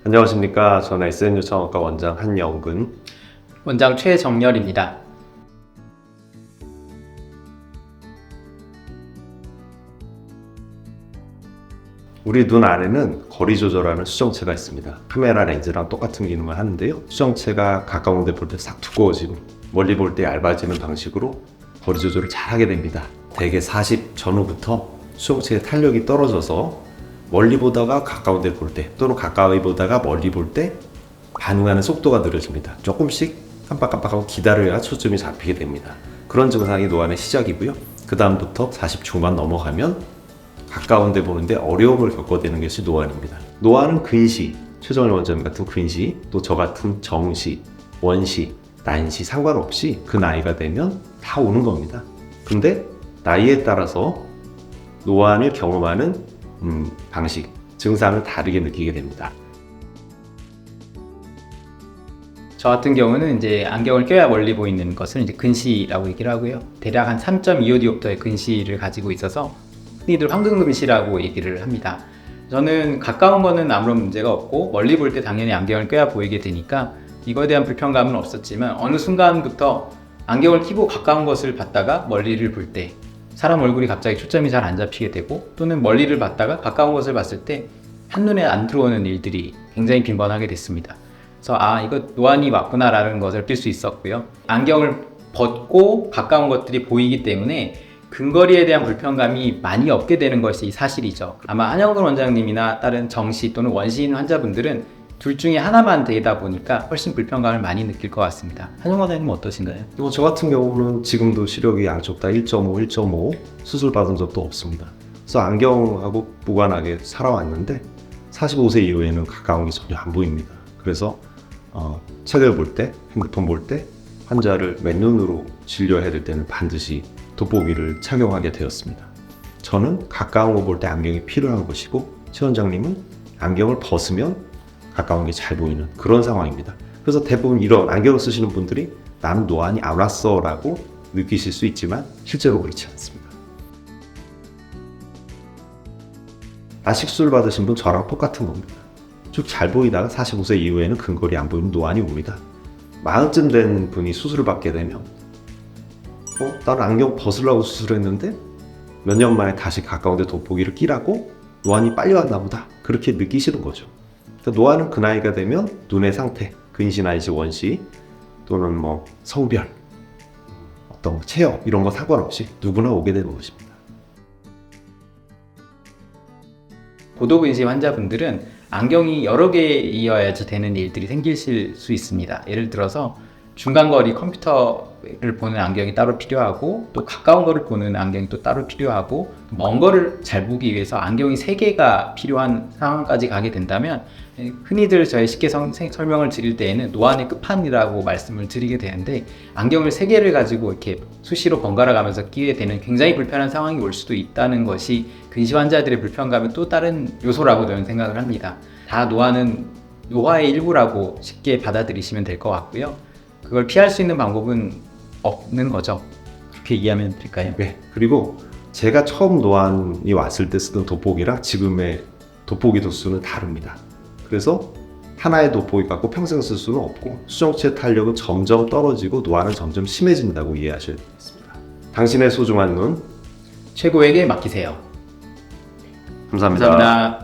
안녕하십니까. 저는 SN유창학과 원장 한영근, 원장 최정열입니다. 우리 눈 안에는 거리 조절하는 수정체가 있습니다. 카메라 렌즈랑 똑같은 기능을 하는데요. 수정체가 가까운 데 볼 때 싹 두꺼워지고 멀리 볼 때 얇아지는 방식으로 거리 조절을 잘 하게 됩니다. 대개 40 전후부터 수정체의 탄력이 떨어져서 멀리 보다가 가까운 데 볼 때 또는 가까이 보다가 멀리 볼 때 반응하는 속도가 느려집니다. 조금씩 깜빡깜빡하고 기다려야 초점이 잡히게 됩니다. 그런 증상이 노안의 시작이고요. 그 다음부터 40 중반 넘어가면 가까운 데 보는데 어려움을 겪어대는 것이 노안입니다. 노안은 근시, 최정열 원장님 같은 근시, 또 저 같은 정시, 원시, 난시 상관없이 그 나이가 되면 다 오는 겁니다. 근데 나이에 따라서 노안을 경험하는 방식, 증상을 다르게 느끼게 됩니다. 저 같은 경우는 이제 안경을 껴야 멀리 보이는 것을 이제 근시라고 얘기를 하고요. 대략 한 3.25디옵터의 근시를 가지고 있어서 흔히들 황금근시라고 얘기를 합니다. 저는 가까운 거는 아무런 문제가 없고 멀리 볼 때 당연히 안경을 껴야 보이게 되니까 이거에 대한 불편감은 없었지만 어느 순간부터 안경을 끼고 가까운 것을 봤다가 멀리를 볼 때 사람 얼굴이 갑자기 초점이 잘 안 잡히게 되고 또는 멀리를 봤다가 가까운 것을 봤을 때 한눈에 안 들어오는 일들이 굉장히 빈번하게 됐습니다. 그래서 이거 노안이 왔구나 라는 것을 알 수 있었고요. 안경을 벗고 가까운 것들이 보이기 때문에 근거리에 대한 불편감이 많이 없게 되는 것이 사실이죠. 아마 한영근 원장님이나 다른 정시 또는 원시인 환자분들은 둘 중에 하나만 되다 보니까 훨씬 불편감을 많이 느낄 것 같습니다. 한영근 원장님은 어떠신가요? 저 같은 경우는 지금도 시력이 양쪽 다 1.5, 1.5 수술 받은 적도 없습니다. 그래서 안경하고 무관하게 살아왔는데 45세 이후에는 가까운 게 전혀 안 보입니다. 그래서 책을 볼 때, 핸드폰 볼 때 환자를 맨눈으로 진료해야 될 때는 반드시 돋보기를 착용하게 되었습니다. 저는 가까운 거 볼 때 안경이 필요한 것이고 최 원장님은 안경을 벗으면 가까운 게 잘 보이는 그런 상황입니다. 그래서 대부분 이런 안경을 쓰시는 분들이 나는 노안이 안 왔어 라고 느끼실 수 있지만 실제로 그렇지 않습니다. 라식술 받으신 분 저랑 똑같은 겁니다. 쭉 잘 보이다가 45세 이후에는 근거리 안 보이면 노안이 옵니다. 40쯤 된 분이 수술을 받게 되면 나는 안경 벗으려고 수술했는데 몇 년 만에 다시 가까운 데 돋보기를 끼라고 노안이 빨리 왔나 보다 그렇게 느끼시는 거죠. 그러니까 노안은 그 나이가 되면 눈의 상태, 근시, 난시, 원시 또는 성별, 어떤 체형 이런 거 상관없이 누구나 오게 되는 것입니다. 고도근시 환자분들은 안경이 여러 개이어야지 되는 일들이 생기실 수 있습니다. 예를 들어서 중간거리 컴퓨터를 보는 안경이 따로 필요하고 또 가까운 거를 보는 안경이 또 따로 필요하고 먼 거를 잘 보기 위해서 안경이 3개가 필요한 상황까지 가게 된다면 흔히들 저희 쉽게 설명을 드릴 때에는 노안의 끝판이라고 말씀을 드리게 되는데 안경을 3개를 가지고 이렇게 수시로 번갈아 가면서 끼게 되는 굉장히 불편한 상황이 올 수도 있다는 것이 근시 환자들의 불편감의 또 다른 요소라고 저는 생각을 합니다. 다 노안은 노화의 일부라고 쉽게 받아들이시면 될 것 같고요. 그걸 피할 수 있는 방법은 없는 거죠. 그렇게 이해하면 될까요? 네. 그리고 제가 처음 노안이 왔을 때 쓰던 돋보기랑 지금의 돋보기 도수는 다릅니다. 그래서 하나의 돋보기 갖고 평생 쓸 수는 없고 수정체 탄력은 점점 떨어지고 노안은 점점 심해진다고 이해하셔야 되겠습니다. 당신의 소중한 눈 최고에게 맡기세요. 감사합니다. 감사합니다.